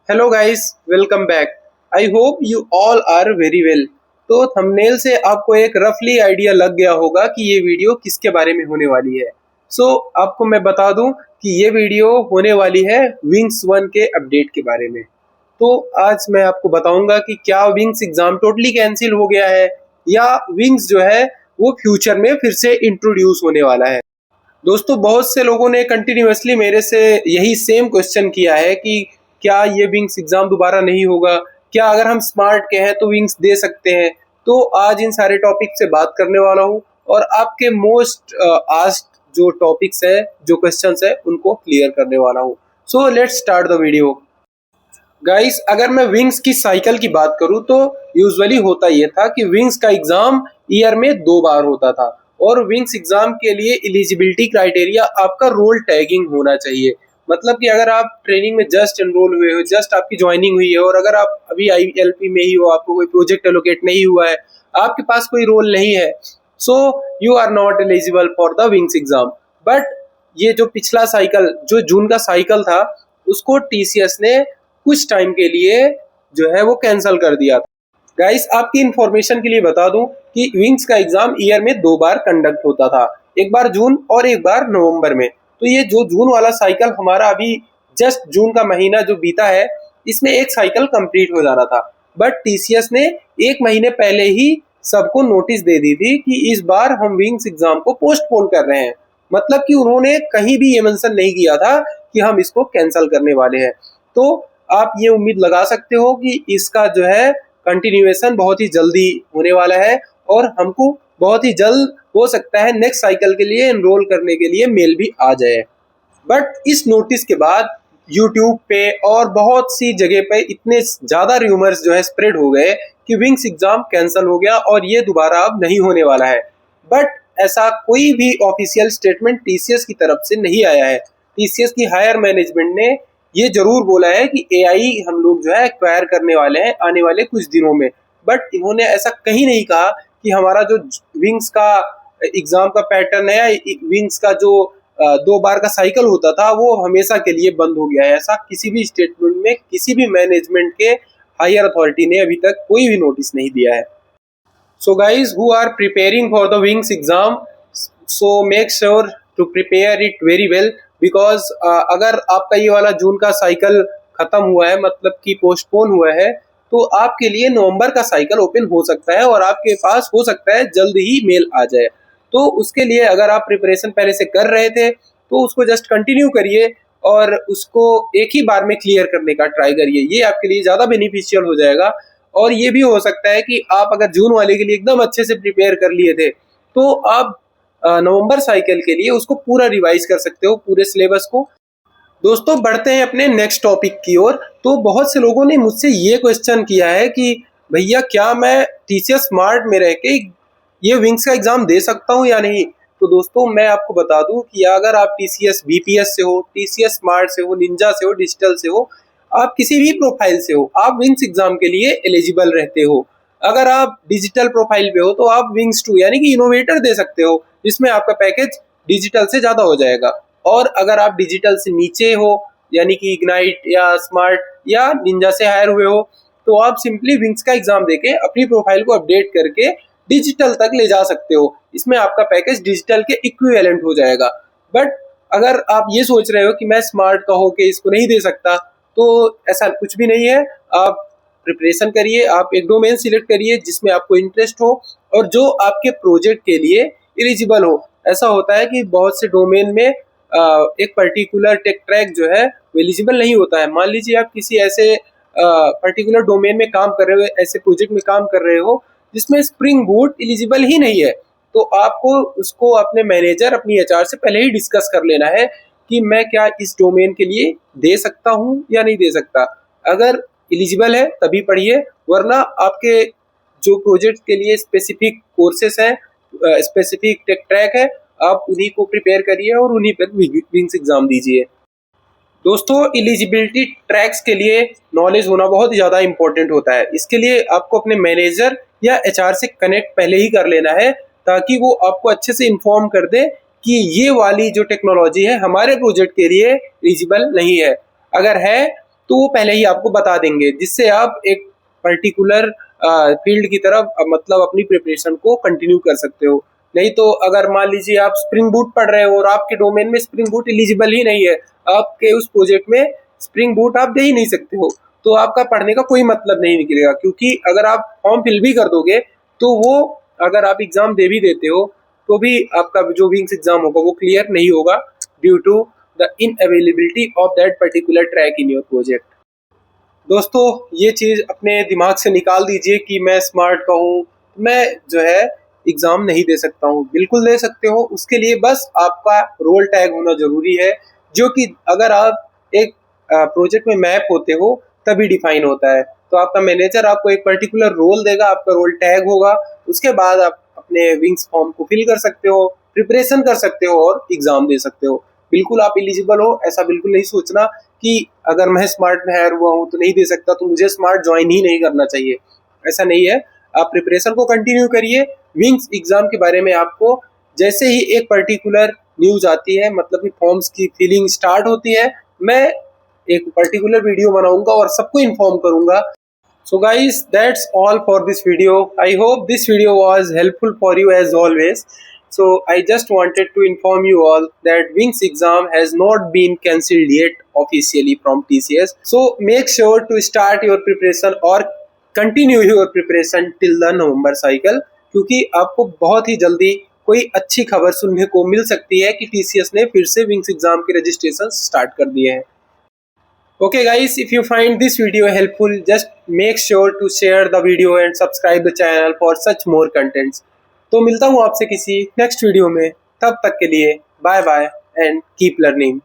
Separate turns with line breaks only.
Hello guys, welcome back. I hope you all are very well. तो thumbnail से आपको एक रफली आइडिया लग गया होगा कि ये वीडियो किसके बारे में होने वाली है। आपको मैं बता दूं कि ये वीडियो होने वाली है विंग्स वन के अपडेट के बारे में। तो आज मैं आपको बताऊंगा कि क्या विंग्स एग्जाम टोटली कैंसिल हो गया है या विंग्स जो है वो फ्यूचर में फिर से इंट्रोड्यूस होने वाला है। दोस्तों, बहुत से लोगों ने कंटिन्यूअसली मेरे से यही सेम क्वेश्चन किया है कि क्या ये विंग्स एग्जाम दोबारा नहीं होगा, क्या अगर हम स्मार्ट के हैं तो विंग्स दे सकते हैं। तो आज इन सारे टॉपिक से बात करने वाला हूँ और आपके मोस्ट आस्क्ड जो टॉपिक्स है, जो क्वेश्चंस है, उनको क्लियर करने वाला हूँ। So let's start the video. Guys, अगर मैं विंग्स की साइकिल की बात करूं तो यूजुअली होता ये था कि विंग्स का एग्जाम ईयर में 2 बार होता था और विंग्स एग्जाम के लिए एलिजिबिलिटी क्राइटेरिया आपका रोल टैगिंग होना चाहिए। मतलब कि अगर आप ट्रेनिंग में जस्ट एनरोल हुए हो, जस्ट आपकी ज्वाइनिंग हुई है और अगर आप अभी आईएलपी में ही हो, आपको कोई प्रोजेक्ट एलोकेट नहीं हुआ है, आपके पास कोई रोल नहीं है, so you are not eligible for the wings exam. But ये जो पिछला साइकिल, जो जून का साइकिल था, उसको टीसीएस ने कुछ टाइम के लिए जो है वो कैंसिल कर दिया। गाइस, आपकी इंफॉर्मेशन के लिए बता दूं कि विंग्स का एग्जाम ईयर में 2 बार कंडक्ट होता था, एक बार जून और एक बार नवंबर में। तो ये जो जून वाला साइकिल हमारा अभी जस्ट जून का महीना जो बीता है, इसमें एक साइकिल कंप्लीट हो जाना था। बट टीसीएस ने 1 महीने पहले ही सबको नोटिस दे दी थी कि इस बार हम विंग्स एग्जाम को पोस्टपोन कर रहे हैं। मतलब कि उन्होंने कहीं भी ये मेंशन नहीं किया था कि हम इसको कैंसिल करने वाले हैं। तो आप ये उम्मीद लगा सकते हो कि इसका जो है कंटिन्यूएशन बहुत ही जल्दी होने वाला है और हमको बहुत ही जल्द हो सकता है नेक्स्ट साइकिल के लिए एनरोल करने के लिए मेल भी आ जाए। बट इस नोटिस के बाद यूट्यूब पे और बहुत सी जगह पे इतने ज्यादा रूमर्स जो है स्प्रेड हो गए कि विंग्स एग्जाम कैंसिल हो गया और ये दोबारा अब नहीं होने वाला है। बट ऐसा कोई भी ऑफिशियल स्टेटमेंट टीसीएस की तरफ से नहीं आया है। टीसीएस की हायर मैनेजमेंट ने ये जरूर बोला है कि एआई हम लोग जो है एक्वायर करने वाले हैं आने वाले कुछ दिनों में। बट इन्होंने ऐसा कहीं नहीं कहा कि हमारा जो विंग्स का एग्जाम का पैटर्न है, विंग्स का जो 2 बार का साइकिल होता था, वो हमेशा के लिए बंद हो गया है। ऐसा किसी भी स्टेटमेंट में किसी भी मैनेजमेंट के हायर अथॉरिटी ने अभी तक कोई भी नोटिस नहीं दिया है। So guys who are preparing for the wings exam, so make sure to prepare it very well because अगर आपका ये वाला जून का साइकिल खत्म हुआ है, मतलब कि पोस्टपोन हुआ है, तो आपके लिए नवंबर का साइकिल ओपन हो सकता है और आपके पास हो सकता है जल्द ही मेल आ जाए। तो उसके लिए अगर आप प्रिपरेशन पहले से कर रहे थे तो उसको जस्ट कंटिन्यू करिए और उसको एक ही बार में क्लियर करने का ट्राई करिए। ये आपके लिए ज़्यादा बेनिफिशियल हो जाएगा। और ये भी हो सकता है कि आप अगर जून वाले के लिए एकदम अच्छे से प्रिपेयर कर लिए थे तो आप नवंबर साइकिल के लिए उसको पूरा रिवाइज कर सकते हो, पूरे सिलेबस को। दोस्तों, बढ़ते हैं अपने नेक्स्ट टॉपिक की ओर। तो बहुत से लोगों ने मुझसे ये क्वेश्चन किया है कि भैया क्या मैं टीसीएस स्मार्ट में रह के ये विंग्स का एग्जाम दे सकता हूँ या नहीं। तो दोस्तों, मैं आपको बता दूं कि अगर आप टीसीएस बीपीएस से हो, टीसीएस स्मार्ट से हो, निंजा से हो, डिजिटल से हो, आप किसी भी प्रोफाइल से हो, आप विंग्स एग्जाम के लिए एलिजिबल रहते हो। अगर आप डिजिटल प्रोफाइल पे हो तो आप विंग्स 2 यानी कि इनोवेटर दे सकते हो, जिसमें आपका पैकेज डिजिटल से ज्यादा हो जाएगा। और अगर आप डिजिटल से नीचे हो यानी कि इग्नाइट या स्मार्ट या निंजा से हायर हुए हो, तो आप सिंपली विंग्स का एग्जाम देके अपनी प्रोफाइल को अपडेट करके डिजिटल तक ले जा सकते हो। इसमें आपका पैकेज डिजिटल के इक्विवेलेंट हो जाएगा। बट अगर आप ये सोच रहे हो कि मैं स्मार्ट का होके इसको नहीं दे सकता, तो ऐसा कुछ भी नहीं है। आप प्रिपरेशन करिए, आप एक डोमेन सिलेक्ट करिए जिसमें आपको इंटरेस्ट हो और जो आपके प्रोजेक्ट के लिए एलिजिबल हो। ऐसा होता है कि बहुत से डोमेन में एक पर्टिकुलर टेक ट्रैक जो है वो एलिजिबल नहीं होता है। मान लीजिए आप किसी ऐसे पर्टिकुलर डोमेन में काम कर रहे हो, ऐसे प्रोजेक्ट में काम कर रहे हो जिसमें स्प्रिंग बूट एलिजिबल ही नहीं है, तो आपको उसको अपने मैनेजर, अपनी एचआर से पहले ही डिस्कस कर लेना है कि मैं क्या इस डोमेन के लिए दे सकता हूँ या नहीं दे सकता। अगर एलिजिबल है तभी पढ़िए, वरना आपके जो प्रोजेक्ट के लिए स्पेसिफिक कोर्सेस हैं, स्पेसिफिक टेक ट्रैक है, आप उन्हीं को प्रिपेयर करिए और उन्हीं पर विंग्स एग्जाम दीजिए। दोस्तों, एलिजिबिलिटी ट्रैक्स के लिए नॉलेज होना बहुत ही ज़्यादा इंपॉर्टेंट होता है। इसके लिए आपको अपने मैनेजर या एचआर से कनेक्ट पहले ही कर लेना है ताकि वो आपको अच्छे से इन्फॉर्म कर दे कि ये वाली जो टेक्नोलॉजी है हमारे प्रोजेक्ट के लिए एलिजिबल नहीं है। अगर है तो वो पहले ही आपको बता देंगे, जिससे आप एक पर्टिकुलर फील्ड की तरफ मतलब अपनी प्रिपरेशन को कंटिन्यू कर सकते हो। नहीं तो अगर मान लीजिए आप स्प्रिंग बूट पढ़ रहे हो और आपके डोमेन में स्प्रिंग बूट एलिजिबल ही नहीं है, आपके उस प्रोजेक्ट में स्प्रिंग बूट आप दे ही नहीं सकते हो, तो आपका पढ़ने का कोई मतलब नहीं निकलेगा। क्योंकि अगर आप फॉर्म फिल भी कर दोगे तो वो अगर आप एग्जाम दे भी देते हो तो भी आपका जो विंग्स एग्जाम होगा वो क्लियर नहीं होगा, due to the unavailability of that particular track in your project. दोस्तों, ये चीज अपने दिमाग से निकाल दीजिए कि मैं स्मार्ट का हूँ, मैं जो है एग्जाम नहीं दे सकता हूँ। बिल्कुल दे सकते हो, उसके लिए बस आपका रोल टैग होना जरूरी है, जो कि अगर आप एक प्रोजेक्ट में मैप होते हो तभी डिफाइन होता है। तो आपका मैनेजर आपको एक पर्टिकुलर रोल देगा, आपका रोल टैग होगा, उसके बाद आप अपने विंग्स फॉर्म को फिल कर सकते हो, प्रिपरेशन कर सकते हो और एग्जाम दे सकते हो। बिल्कुल आप एलिजिबल हो, ऐसा बिल्कुल नहीं सोचना कि अगर मैं स्मार्ट में हायर हुआ हूँ तो नहीं दे सकता, तो मुझे स्मार्ट ज्वाइन ही नहीं करना चाहिए। ऐसा नहीं है, आप प्रिपरेशन को कंटिन्यू करिए। विंग्स एग्जाम के बारे में आपको जैसे ही एक पर्टिकुलर न्यूज आती है, मतलब कि फॉर्म्स की फिलिंग स्टार्ट होती है, मैं एक पर्टिकुलर वीडियो बनाऊंगा और सबको इन्फॉर्म करूंगा। So guys, that's all for this video. I hope this video was helpful for you as always. So I just wanted to inform you all that Wings exam has not been cancelled yet officially from TCS. So make sure to start your preparation or continue your preparation till the November cycle, क्योंकि आपको बहुत ही जल्दी कोई अच्छी खबर सुनने को मिल सकती है कि TCS ने फिर से विंग्स एग्जाम के रजिस्ट्रेशन स्टार्ट कर दिए हैं। Okay guys, if you find this video helpful, just make sure to share the video and subscribe the channel for such more contents. तो मिलता हूँ आपसे किसी नेक्स्ट वीडियो में, तब तक के लिए bye bye and keep learning.